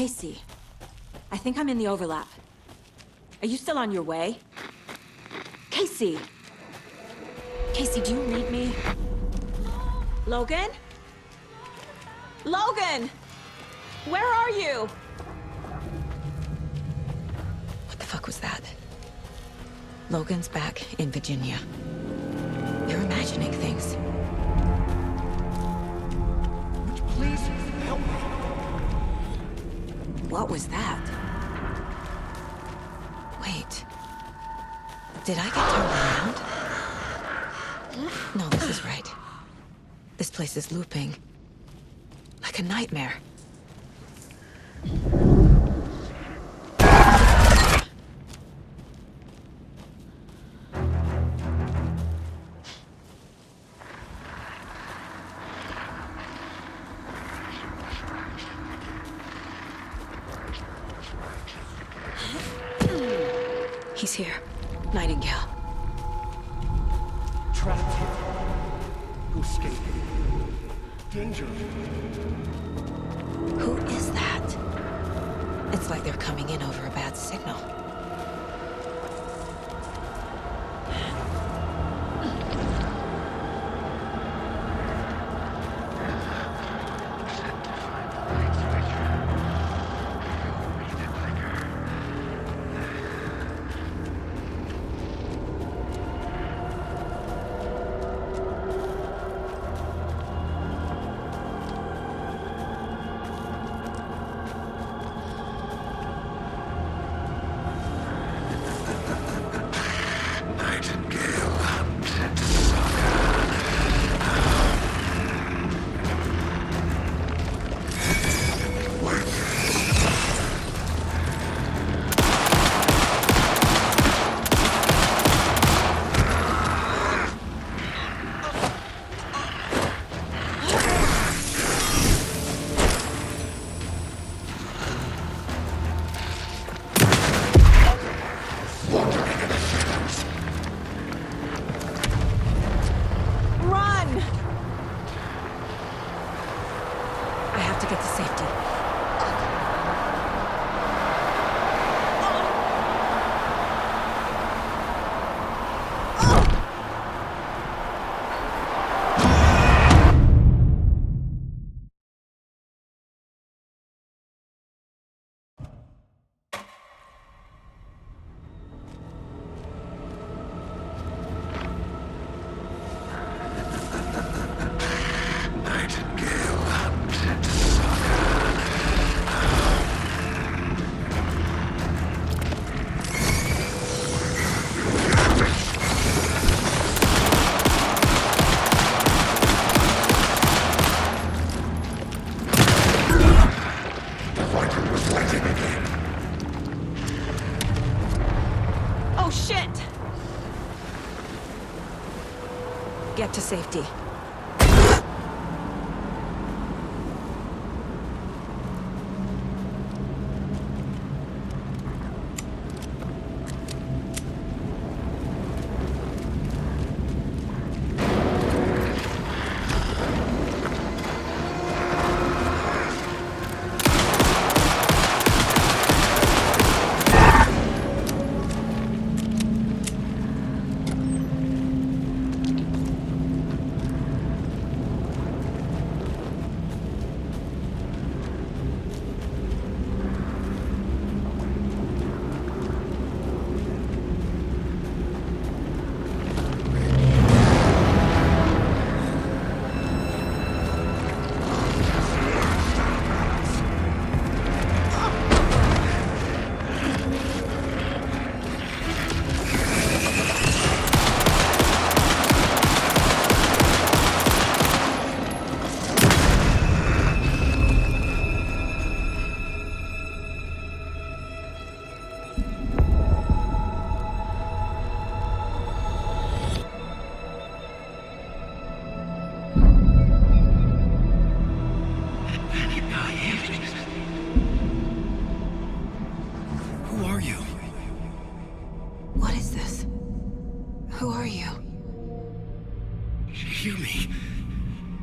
Casey, I think I'm in the overlap. Are you still on your way? Casey! Casey, do you read me? Logan? Logan! Where are you? What the fuck was that? Logan's back in Virginia. You're imagining things. Please help me. What was that? Wait. Did I get turned around? No, this is right. This place is looping. Like a nightmare. He's here. Nightingale. Trapped here. No escape. Danger. Who is that? It's like they're coming in over a bad signal. Oh shit! Get to safety.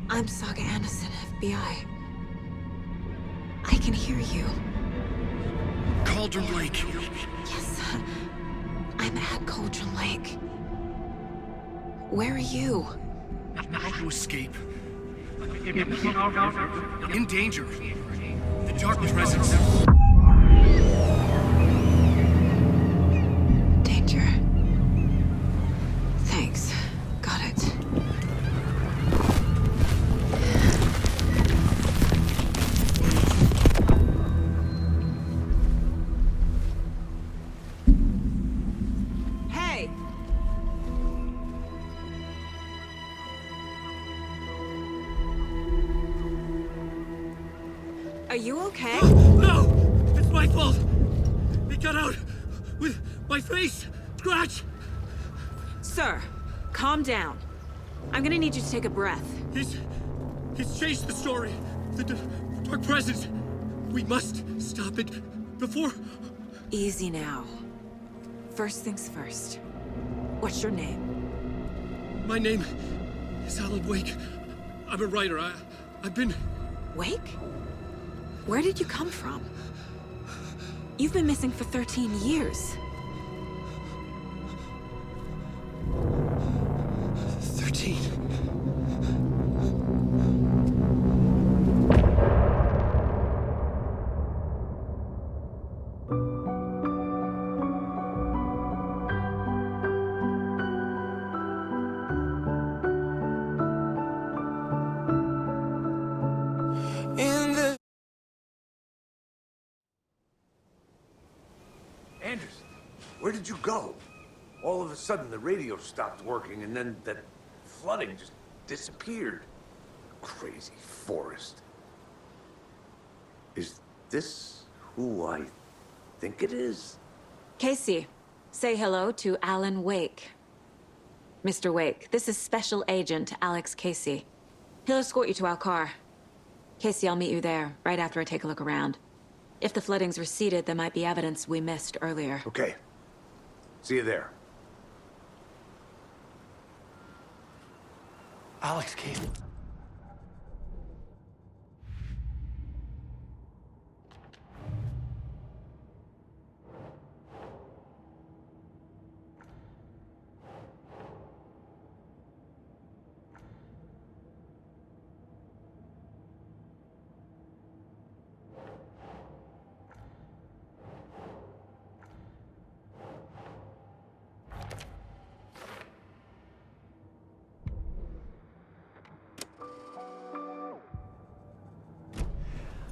I'm Saga Anderson, FBI. I can hear you. Cauldron Lake. Yes, I'm at Cauldron Lake. Where are you? How to escape? In danger. The Dark Presence. Danger. Thanks. Got it. Hey! Are you okay? No! It's my fault! It got out with my face! Scratch! Sir, calm down. I'm gonna need you to take a breath. He's changed the story. The Dark Presence. We must stop it before... Easy now. First things first. What's your name? My name is Alan Wake. I'm a writer. I've been... Wake? Where did you come from? You've been missing for 13 years. 13. Anderson, where did you go? All of a sudden, the radio stopped working, and then that flooding just disappeared. Crazy forest. Is this who I think it is? Casey, say hello to Alan Wake. Mr. Wake, this is Special Agent Alex Casey. He'll escort you to our car. Casey, I'll meet you there, right after I take a look around. If the flooding's receded, there might be evidence we missed earlier. Okay. See you there. Alex Casey.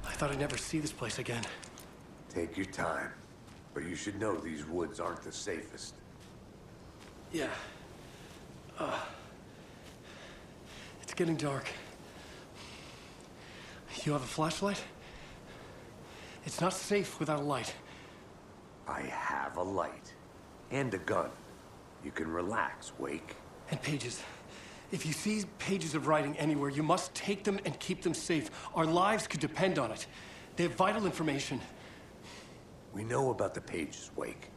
I thought I'd never see this place again. Take your time. But you should know these woods aren't the safest. Yeah. It's getting dark. You have a flashlight? It's not safe without a light. I have a light. And a gun. You can relax, Wake. And pages. If you see pages of writing anywhere, you must take them and keep them safe. Our lives could depend on it. They have vital information. We know about the pages, Wake.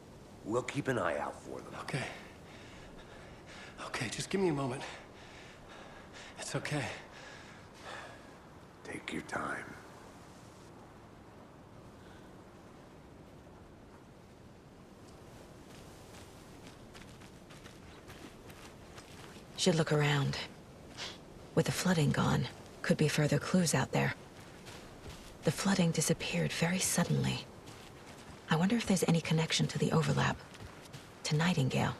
We'll keep an eye out for them. Okay. Okay, just give me a moment. It's okay. Take your time. Should look around. With the flooding gone, could be further clues out there. The flooding disappeared very suddenly. I wonder if there's any connection to the overlap. To Nightingale.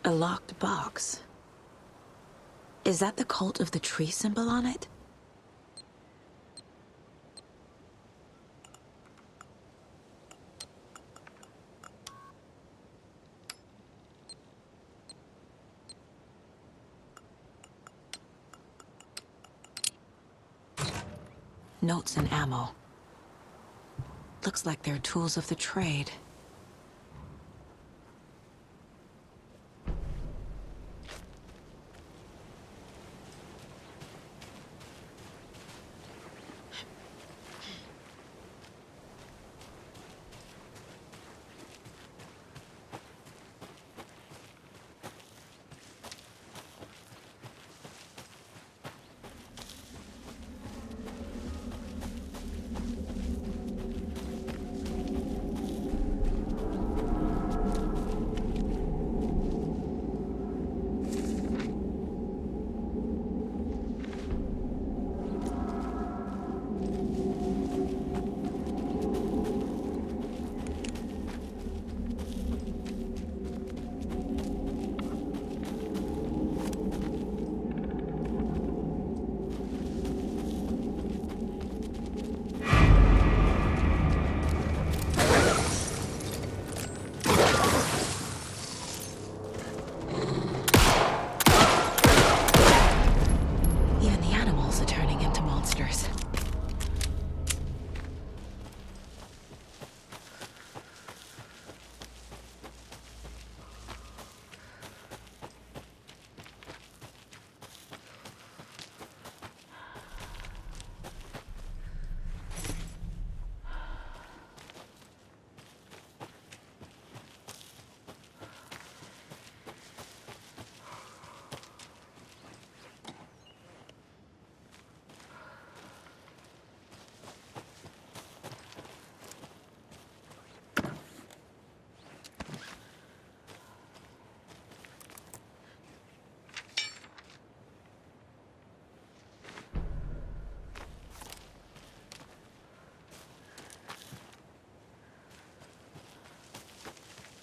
A locked box. Is that the cult of the tree symbol on it? notes and ammo. Looks like they're tools of the trade. Even the animals are turning into monsters.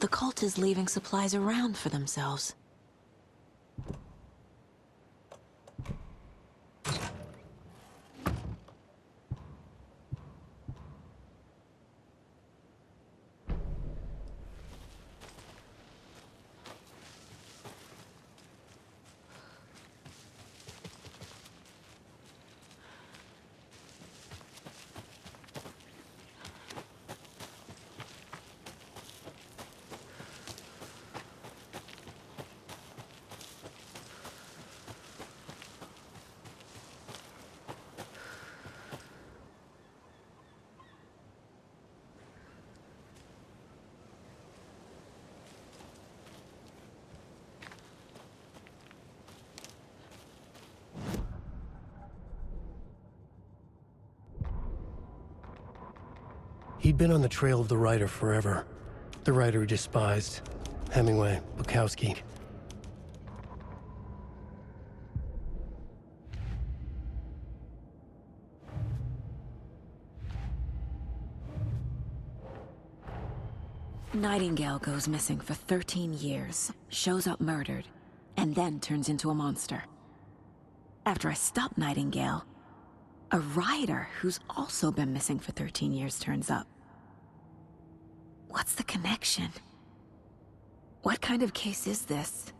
The cult is leaving supplies around for themselves. He'd been on the trail of the writer forever. The writer he despised. Hemingway, Bukowski. Nightingale goes missing for 13 years, shows up murdered, and then turns into a monster. After I stop Nightingale, a writer who's also been missing for 13 years turns up. What's the connection? What kind of case is this?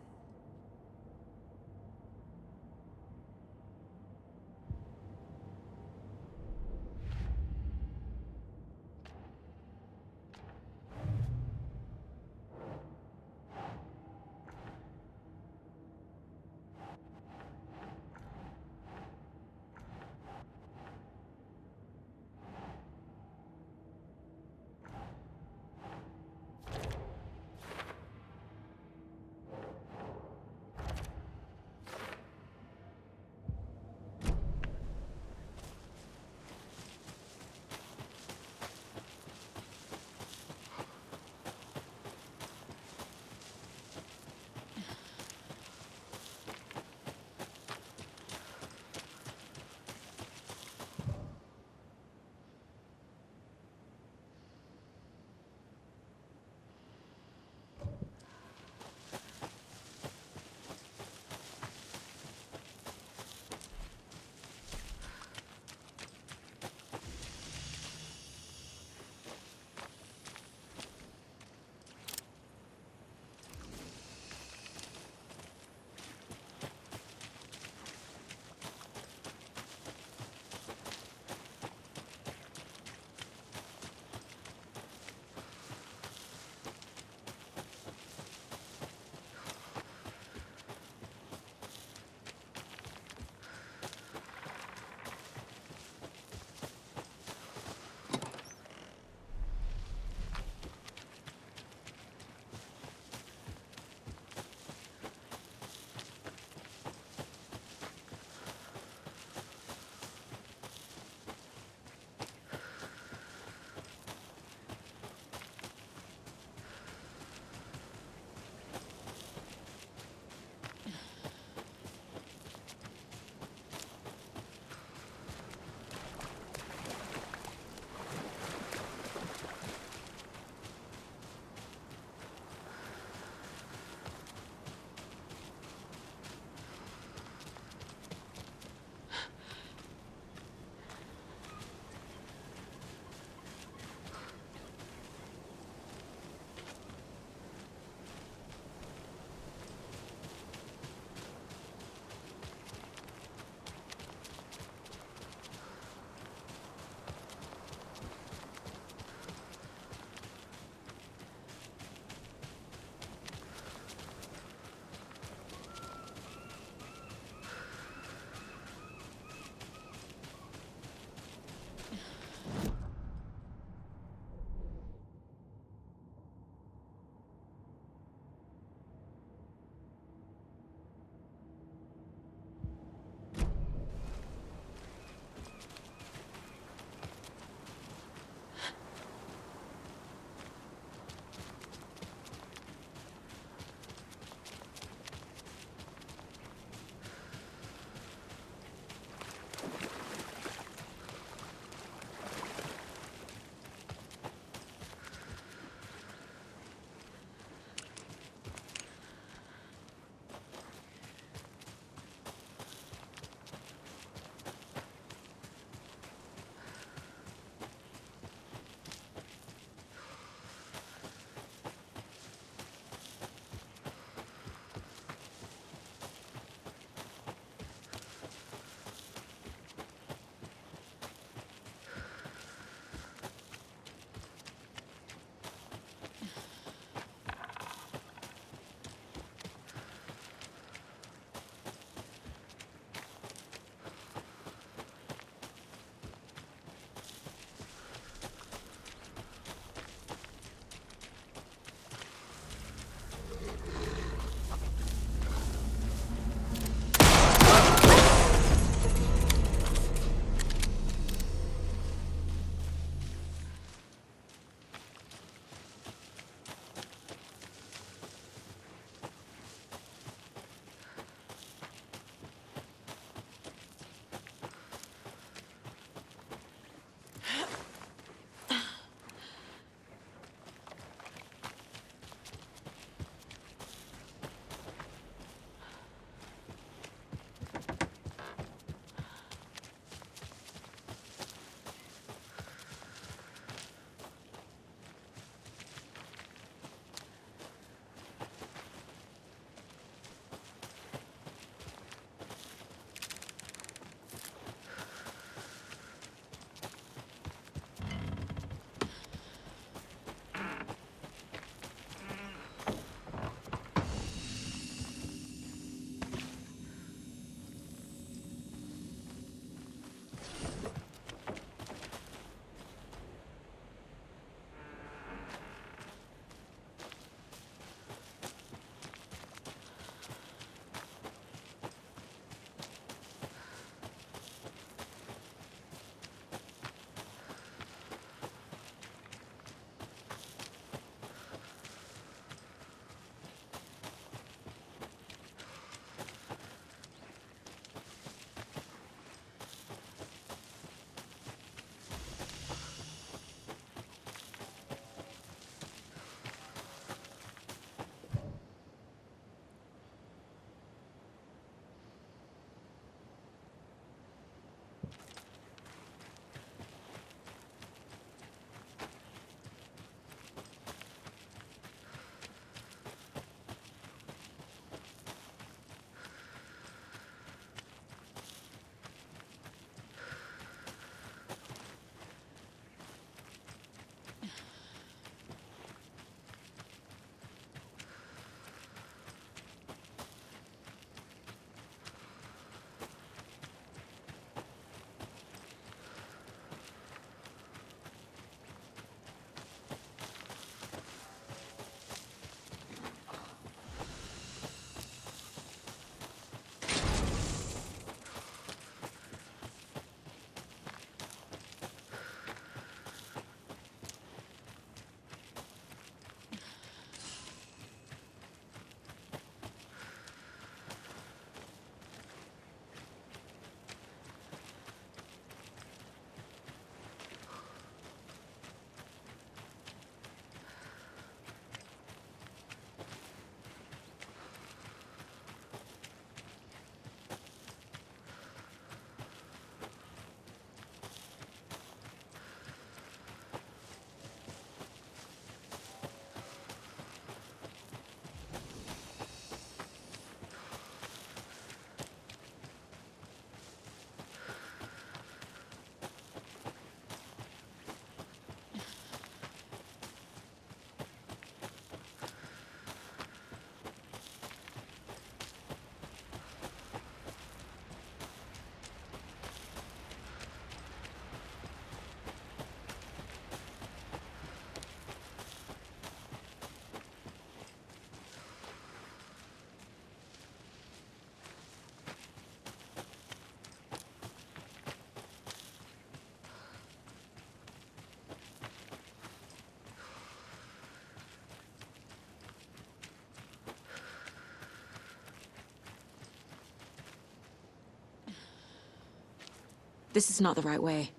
This is not the right way.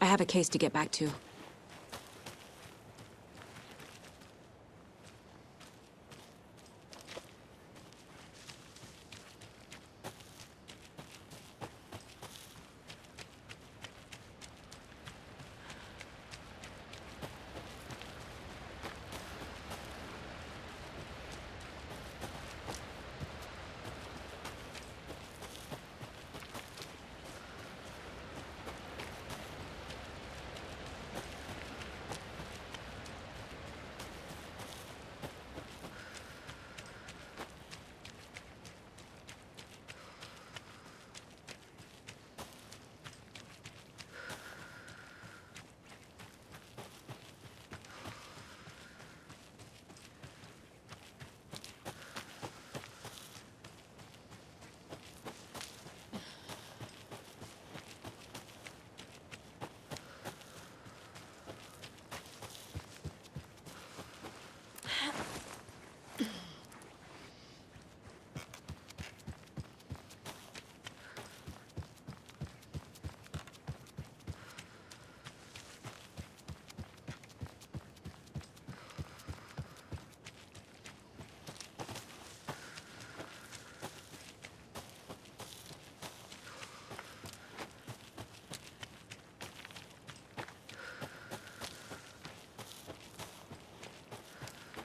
I have a case to get back to.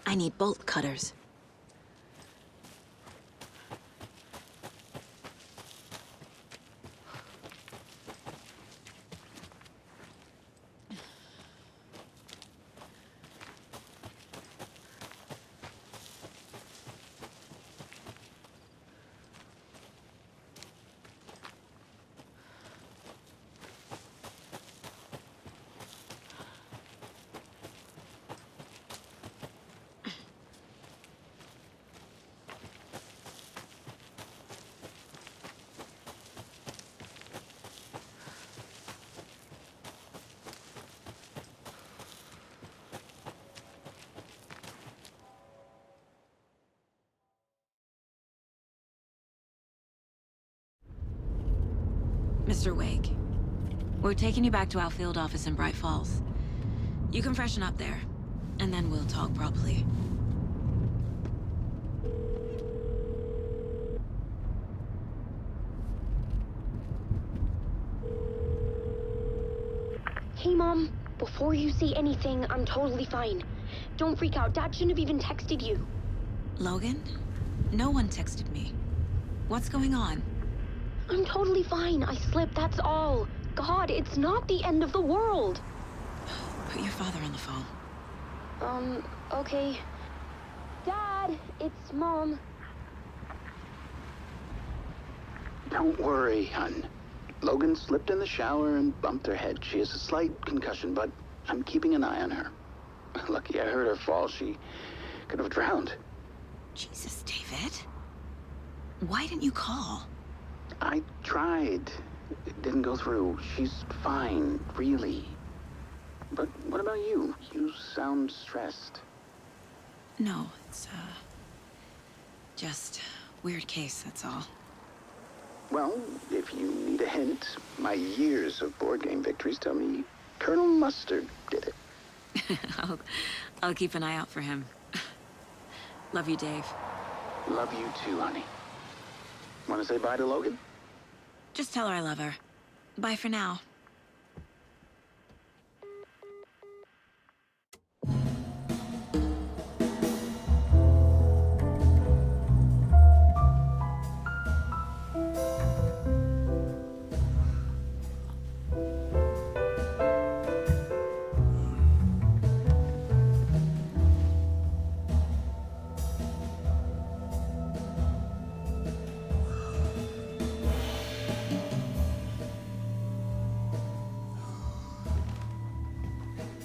I need bolt cutters. Mr. Wake, we're taking you back to our field office in Bright Falls. You can freshen up there, and then we'll talk properly. Hey, Mom. Before you say anything, I'm totally fine. Don't freak out. Dad shouldn't have even texted you. Logan? No one texted me. What's going on? I'm totally fine. I slipped, that's all. God, it's not the end of the world. Put your father on the phone. Okay. Dad, it's Mom. Don't worry, hon. Logan slipped in the shower and bumped her head. She has a slight concussion, but I'm keeping an eye on her. Lucky I heard her fall. She could have drowned. Jesus, David. Why didn't you call? I tried. It didn't go through. She's fine, really. But what about you? You sound stressed. No, it's, just weird case, that's all. Well, if you need a hint, my years of board game victories tell me Colonel Mustard did it. I'll keep an eye out for him. Love you, Dave. Love you too, honey. Want to say bye to Logan? Just tell her I love her. Bye for now.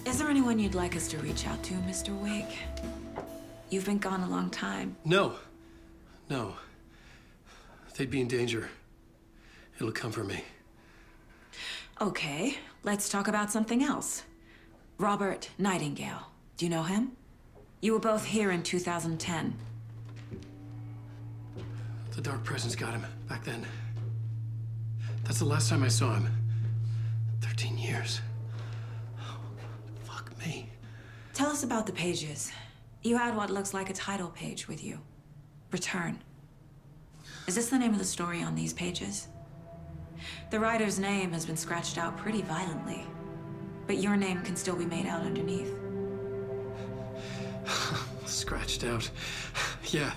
Is there anyone you'd like us to reach out to, Mr. Wake? You've been gone a long time. No. No. They'd be in danger. It'll come for me. Okay, let's talk about something else. Robert Nightingale. Do you know him? You were both here in 2010. The Dark Presence got him back then. That's the last time I saw him. 13 years. Oh, fuck me. Tell us about the pages. You had what looks like a title page with you. Return. Is this the name of the story on these pages? The writer's name has been scratched out pretty violently, but your name can still be made out underneath. Scratched out. Yeah.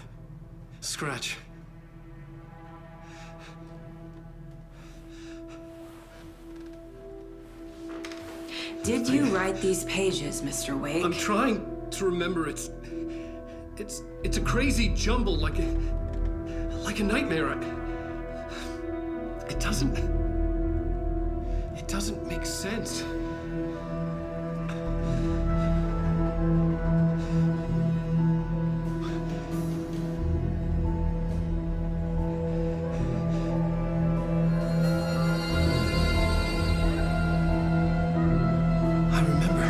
Scratch. Did you write these pages, Mr. Wake? I'm trying to remember. It's a crazy jumble, like a nightmare. It doesn't make sense. I remember.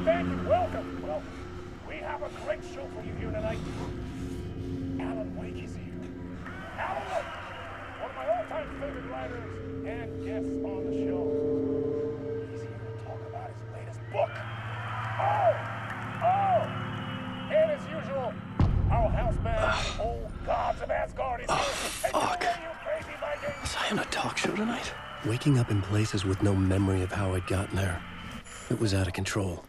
Thank you. Welcome. We have a great show for you here tonight. Alan Wake is here. Alan Wake, one of my all-time favorite writers and guests on the show. He's here to talk about his latest book. And as usual, our house band, Old Gods of Asgard, is here. Fuck. And you crazy Vikings. Was I on a talk show tonight? Waking up in places with no memory of how I'd gotten there. It was out of control.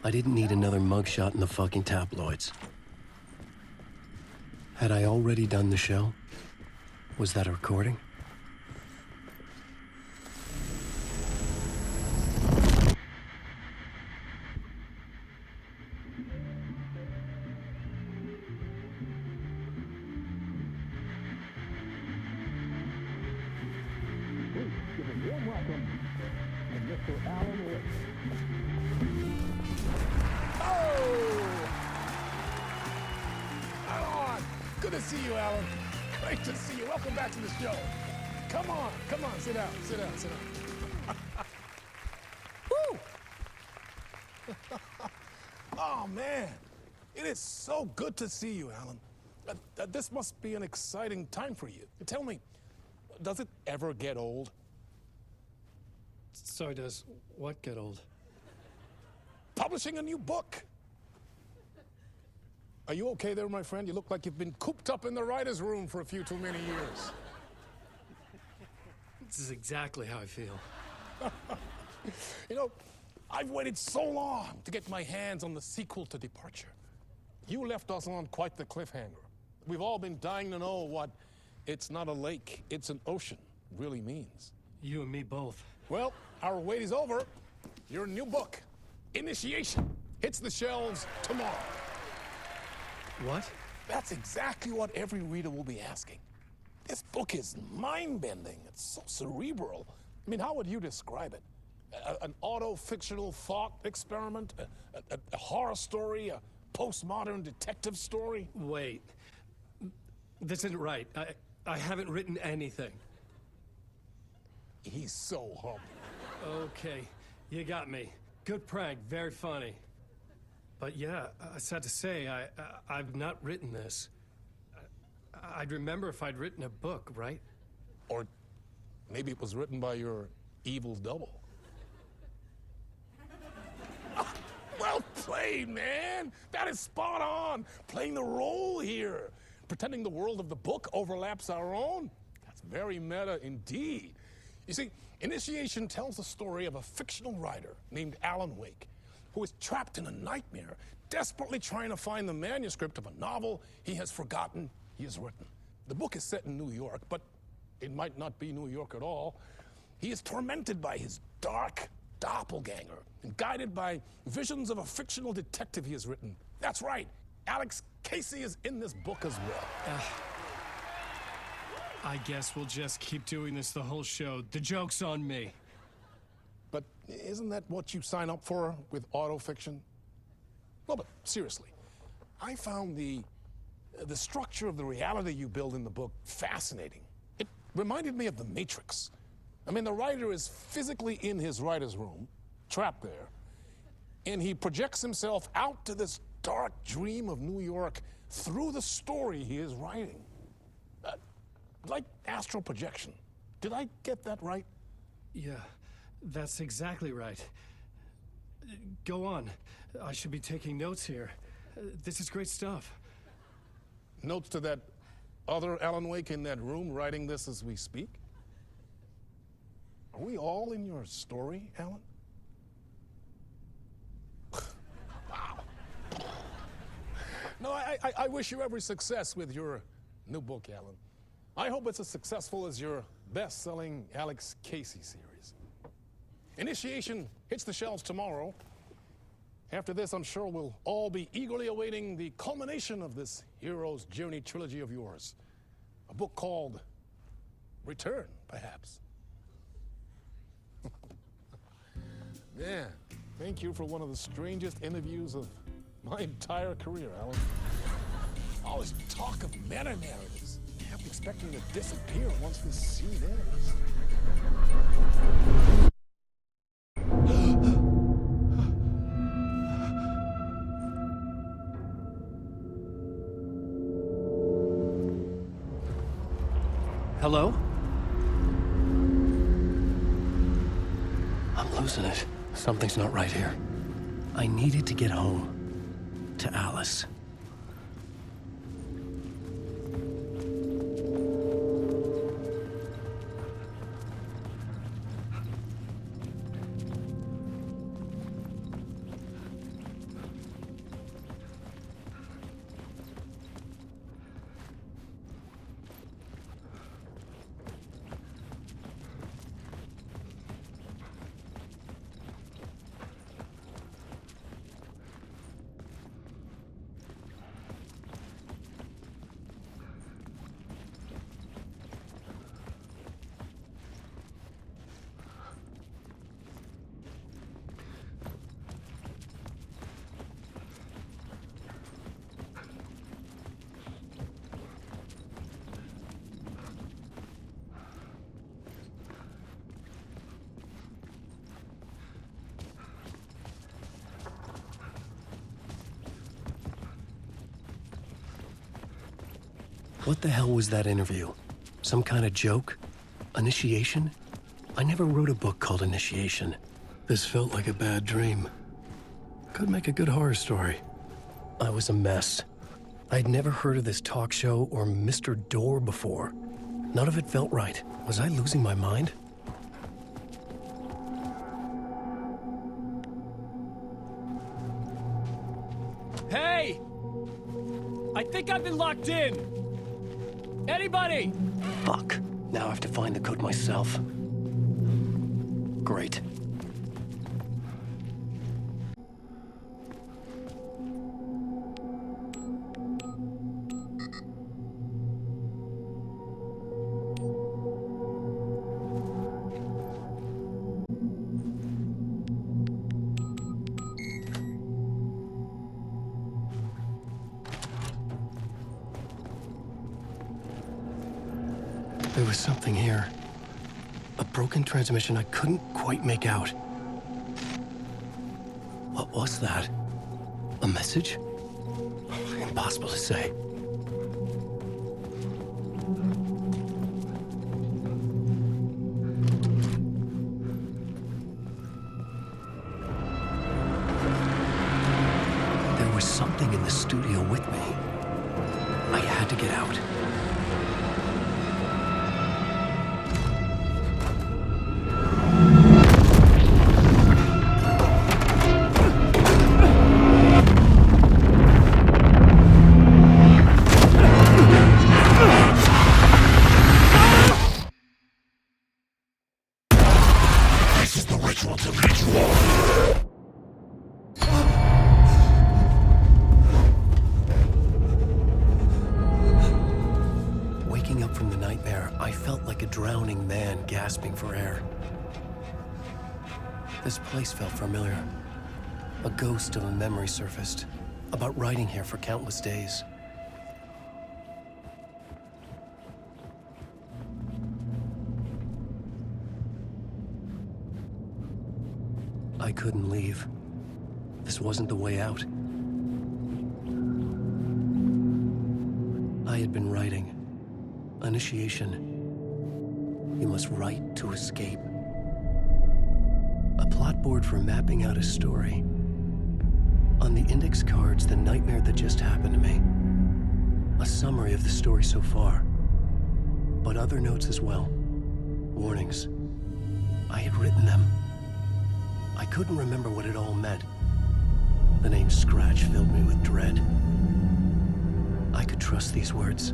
I didn't need another mugshot in the fucking tabloids. Had I already done the show? Was that a recording? Give a warm welcome to Mr. Alan Wake. Alan! Good to see you, Alan. Great to see you. Welcome back to the show. Come on, sit down. Woo! Oh, man. It is so good to see you, Alan. This must be an exciting time for you. Tell me, does it ever get old? So does what get old? Publishing a new book. Are you okay there, my friend? You look like you've been cooped up in the writer's room for a few too many years. This is exactly how I feel. You know, I've waited so long to get my hands on the sequel to Departure. You left us on quite the cliffhanger. We've all been dying to know what "it's not a lake, it's an ocean" really means. You and me both. Well, our wait is over. Your new book, Initiation, hits the shelves tomorrow. What? That's exactly what every reader will be asking. This book is mind-bending. It's so cerebral. I mean, how would you describe it? An auto-fictional thought experiment? A horror story? A postmodern detective story? Wait. This isn't right. I haven't written anything. He's so humble. Okay, you got me. Good prank, very funny. But yeah, sad to say, I've not written this. I'd remember if I'd written a book, right? Or maybe it was written by your evil double. Well played, man. That is spot on. Playing the role here. Pretending the world of the book overlaps our own. That's very meta indeed. You see, Initiation tells the story of a fictional writer named Alan Wake, who is trapped in a nightmare, desperately trying to find the manuscript of a novel he has forgotten he has written. The book is set in New York, but it might not be New York at all. He is tormented by his dark, doppelganger and guided by visions of a fictional detective he has written. That's right, Alex Casey is in this book as well. I guess we'll just keep doing this the whole show. The joke's on me. But isn't that what you sign up for with autofiction? No, but seriously, I found the structure of the reality you build in the book fascinating. It reminded me of The Matrix. I mean, the writer is physically in his writer's room, trapped there, and he projects himself out to this dark dream of New York through the story he is writing. Like astral projection. Did I get that right? Yeah, that's exactly right. Go on. I should be taking notes here. This is great stuff. Notes to that other Alan Wake in that room writing this as we speak? Are we all in your story, Alan? Wow. No, I wish you every success with your new book, Alan. I hope it's as successful as your best-selling Alex Casey series. Initiation hits the shelves tomorrow. After this, I'm sure we'll all be eagerly awaiting the culmination of this hero's journey trilogy of yours. A book called Return, perhaps. Man, thank you for one of the strangest interviews of my entire career, Alan. All this talk of meta-narratives. I'm expecting to disappear once this scene ends. Hello? I'm losing it. Something's not right here. I needed to get home. To Alice. What the hell was that interview? Some kind of joke? Initiation? I never wrote a book called Initiation. This felt like a bad dream. Could make a good horror story. I was a mess. I'd never heard of this talk show or Mr. Door before. None of it felt right. Was I losing my mind? Hey! I think I've been locked in! Anybody? Fuck. Now I have to find the code myself. Great. There was something here. A broken transmission I couldn't quite make out. What was that? A message? Impossible to say. There was something in the studio with me. I had to get out. This is the ritual to from the nightmare, I felt like a drowning man gasping for air. This place felt familiar. A ghost of a memory surfaced, about riding here for countless days. I couldn't leave. This wasn't the way out. I had been writing. Initiation. You must write to escape. A plot board for mapping out a story. On the index cards, the nightmare that just happened to me. A summary of the story so far. But other notes as well. Warnings. I had written them. I couldn't remember what it all meant. The name Scratch filled me with dread. I could trust these words.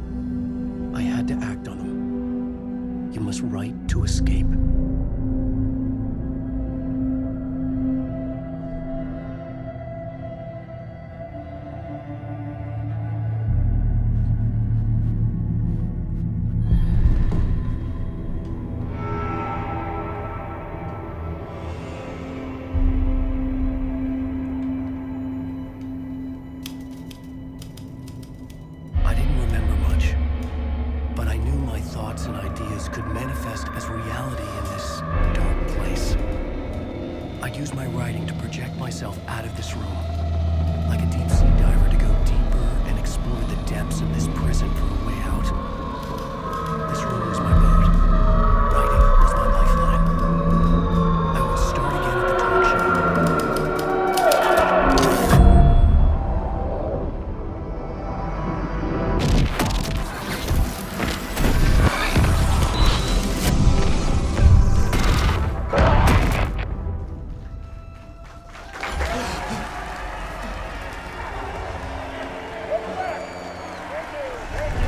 I had to act on them. You must write to escape. I didn't remember much, but I knew my thoughts and ideas could manifest as reality in this dark place. I'd use my writing to project myself out of this room, like a deep-sea diver to go deeper and explore the depths of this prison for a way out. This room was my boat. Writing was my lifeline. I would start again at the talk show.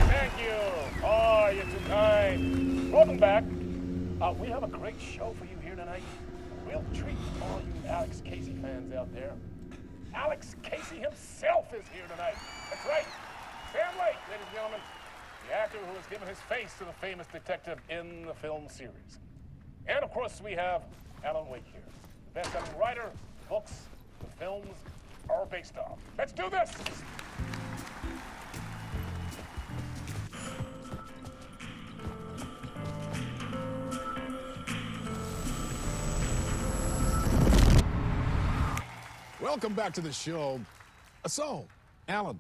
Thank you. Oh, you're too kind. Welcome back. We have a great show for you here tonight. A real treat for all you Alex Casey fans out there. Alex Casey himself is here tonight. That's right. Sam Lake, ladies and gentlemen. The actor who has given his face to the famous detective in the film series. And of course, we have Alan Wake here. The best-selling writer, books, the films are based on. Let's do this! Welcome back to the show. So, Alan,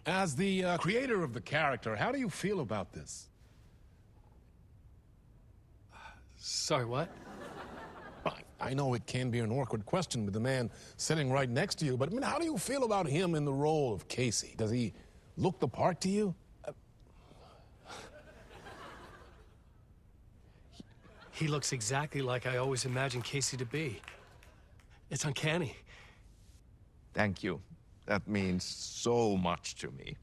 as the creator of the character, how do you feel about this? Sorry, what? I know it can be an awkward question with the man sitting right next to you, but I mean, how do you feel about him in the role of Casey? Does he look the part to you? He looks exactly like I always imagined Casey to be. It's uncanny. Thank you. That means so much to me.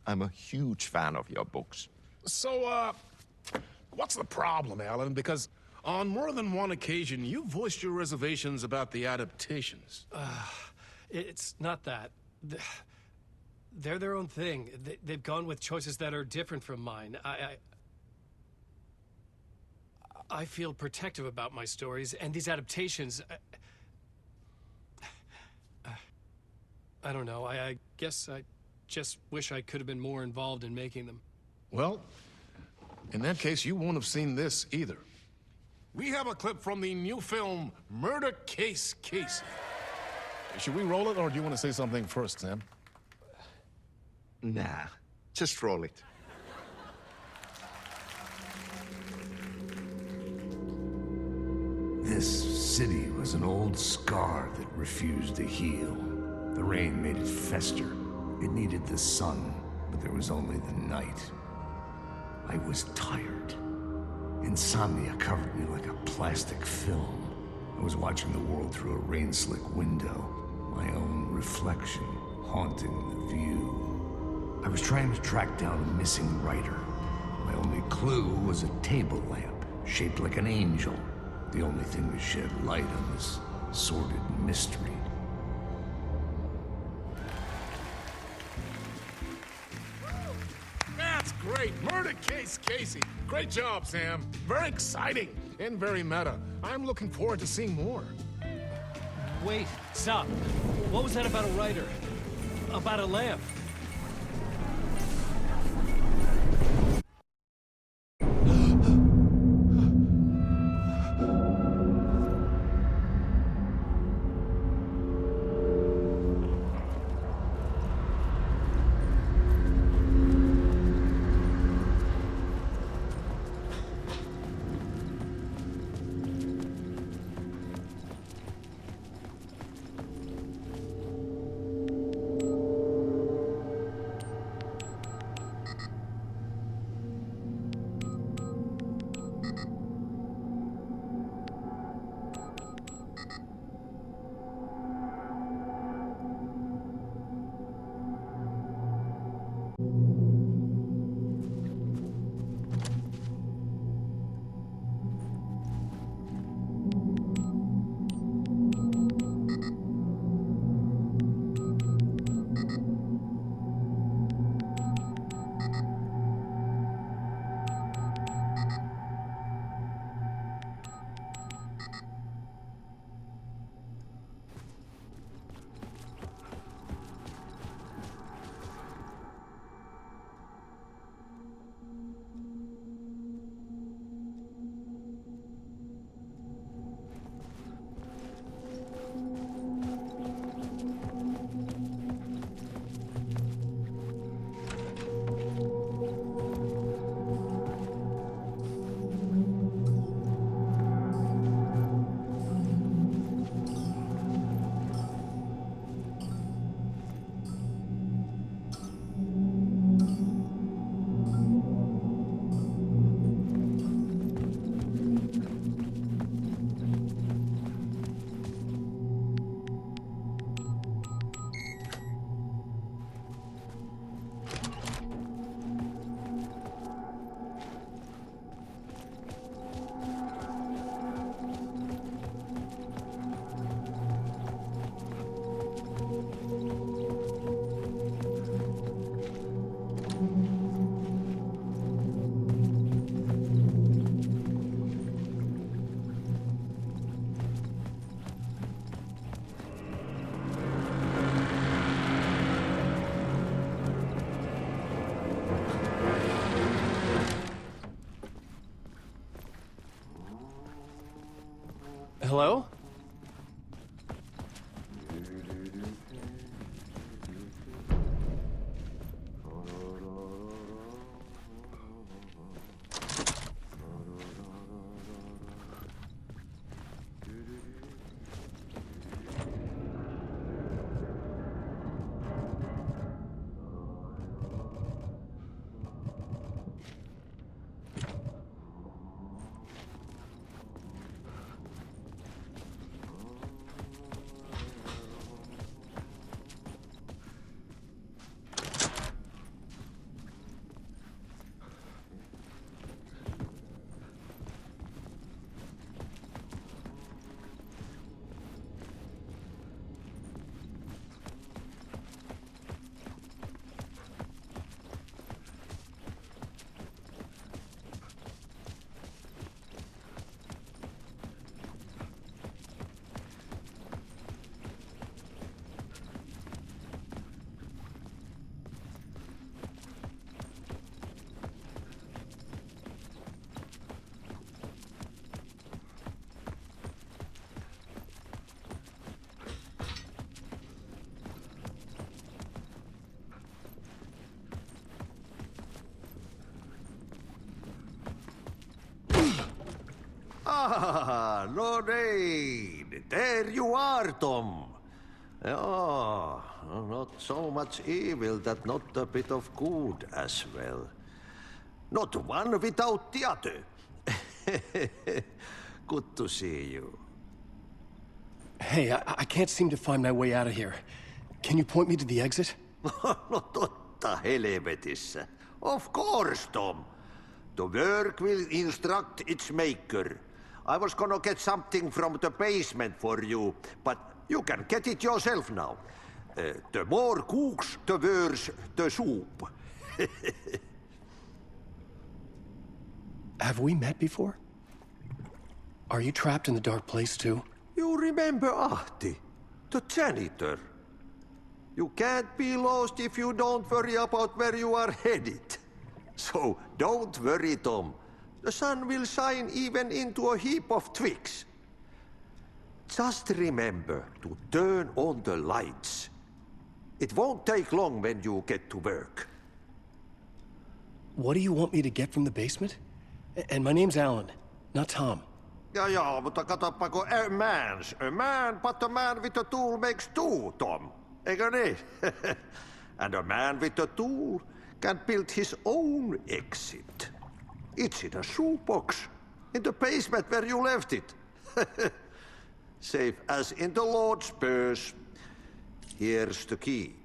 I'm a huge fan of your books. So, what's the problem, Alan? Because on more than one occasion, you voiced your reservations about the adaptations. It's not that. They're their own thing. They've gone with choices that are different from mine. I feel protective about my stories, and these adaptations... I don't know. I guess I just wish I could have been more involved in making them. Well, in that case, you won't have seen this either. We have a clip from the new film, Murder Case Casey. Should we roll it, or do you want to say something first, Sam? Nah, just roll it. This city was an old scar that refused to heal. The rain made it fester. It needed the sun, but there was only the night. I was tired. Insomnia covered me like a plastic film. I was watching the world through a rain-slick window, my own reflection haunting the view. I was trying to track down a missing writer. My only clue was a table lamp, shaped like an angel. The only thing to shed light on this sordid mystery. That's great! great. Murder case, Casey. Great job, Sam. Very exciting and very meta. I'm looking forward to seeing more. Wait, stop. What was that about a writer? About a lamp? Hello? Ah, Lorraine! There you are, Tom. Oh, not so much evil that not a bit of good as well. Not one without the other. Good to see you. Hey, I can't seem to find my way out of here. Can you point me to the exit? No totta helvetissä. Of course, Tom. The work will instruct its maker. I was gonna get something from the basement for you, but you can get it yourself now. The more cooks, the worse the soup. Have we met before? Are you trapped in the dark place too? You remember Ahti, the janitor? You can't be lost if you don't worry about where you are headed. So don't worry, Tom. The sun will shine even into a heap of twigs. Just remember to turn on the lights. It won't take long when you get to work. What do you want me to get from the basement? And my name's Alan, not Tom. Ja, mutta katoppa kun a man, but a man with a tool makes two, Tom. Eikö niin? And a man with a tool can build his own exit. It's in a shoebox, in the basement where you left it. Safe as in the Lord's purse. Here's the key.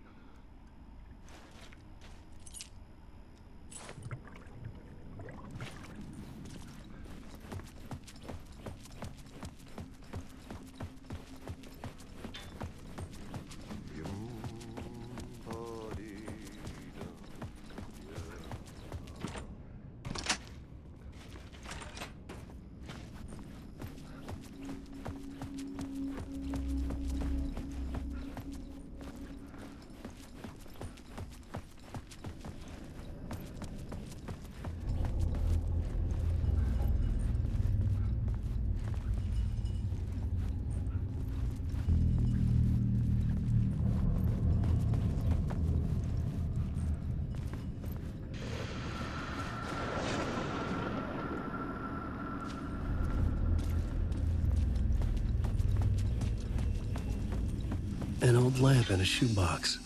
An old lamp in a shoebox.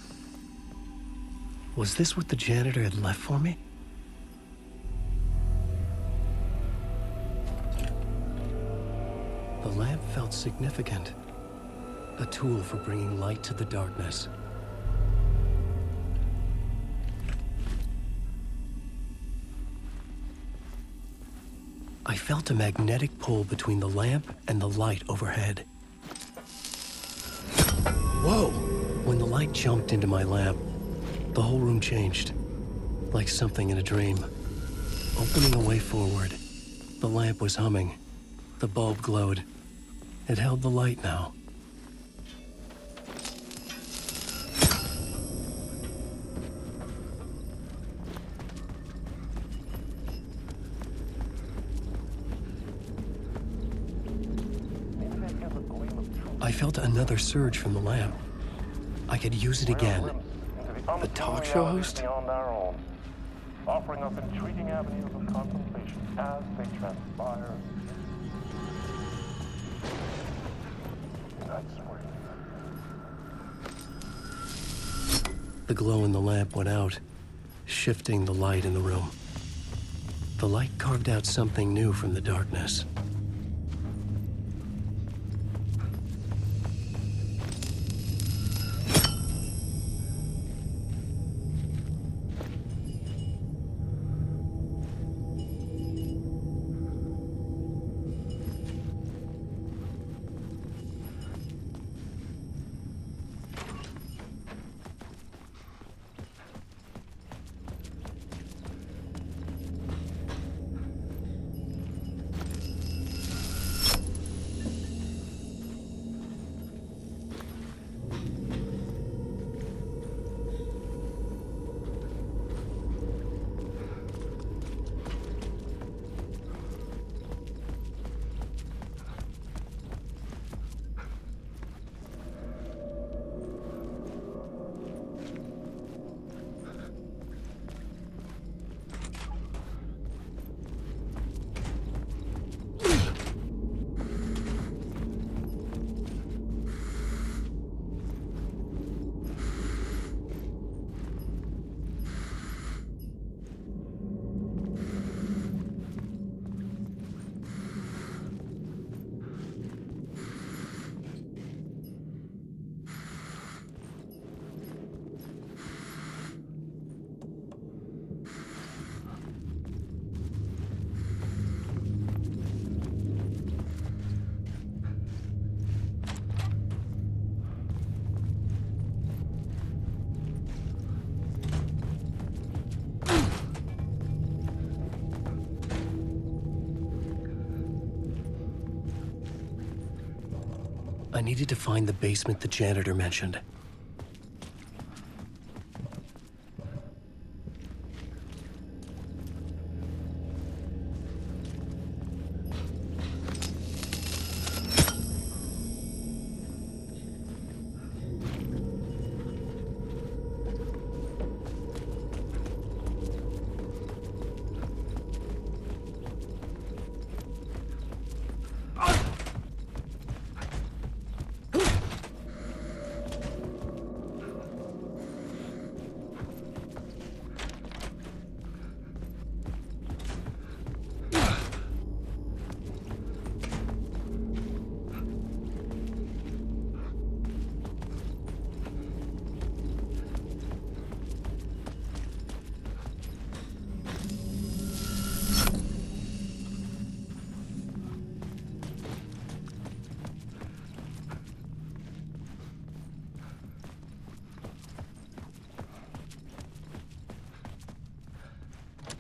Was this what the janitor had left for me? The lamp felt significant. A tool for bringing light to the darkness. I felt a magnetic pull between the lamp and the light overhead. Whoa! When the light jumped into my lamp, the whole room changed. Like something in a dream. Opening a way forward, the lamp was humming. The bulb glowed. It held the light now. I felt another surge from the lamp. I could use it again. The talk show host? Offering us intriguing avenues of contemplation as they transpire. That's where The glow in the lamp went out, shifting the light in the room. The light carved out something new from the darkness. I needed to find the basement the janitor mentioned.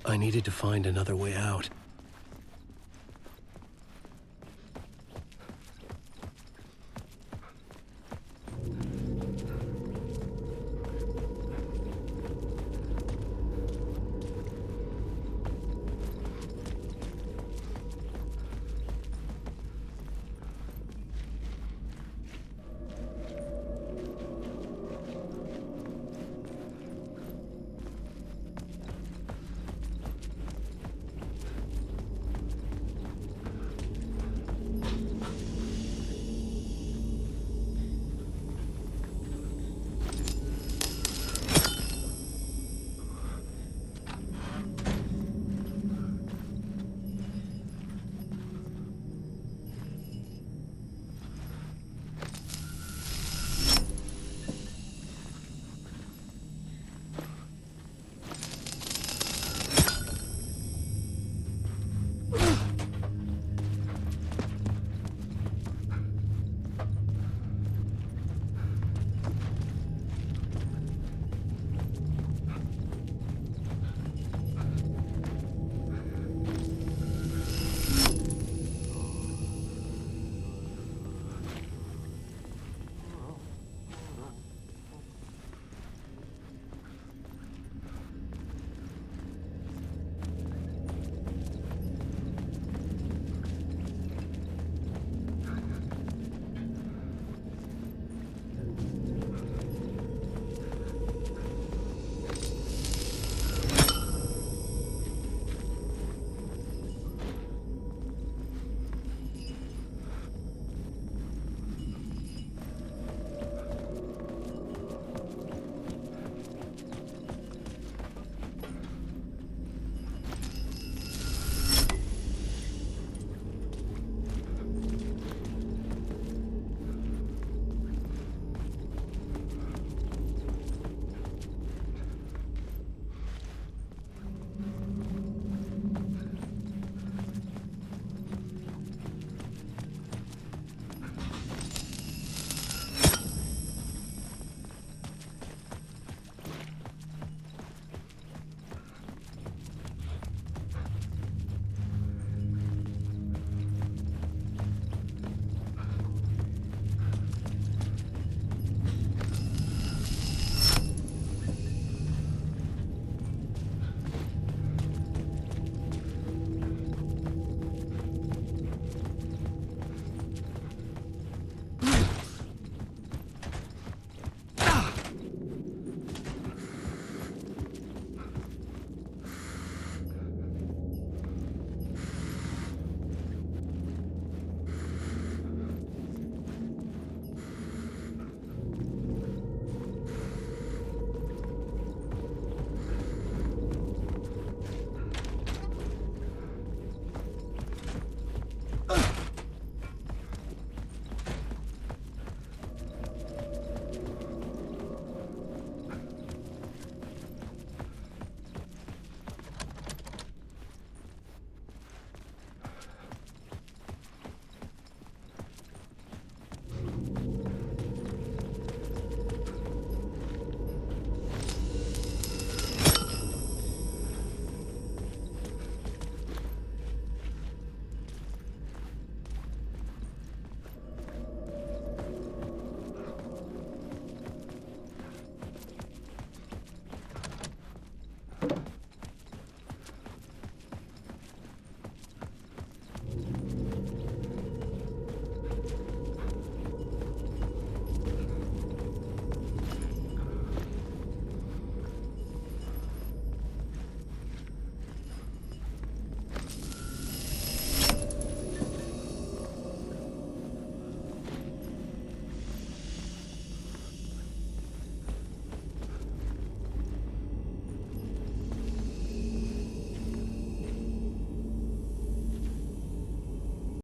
I needed to find another way out.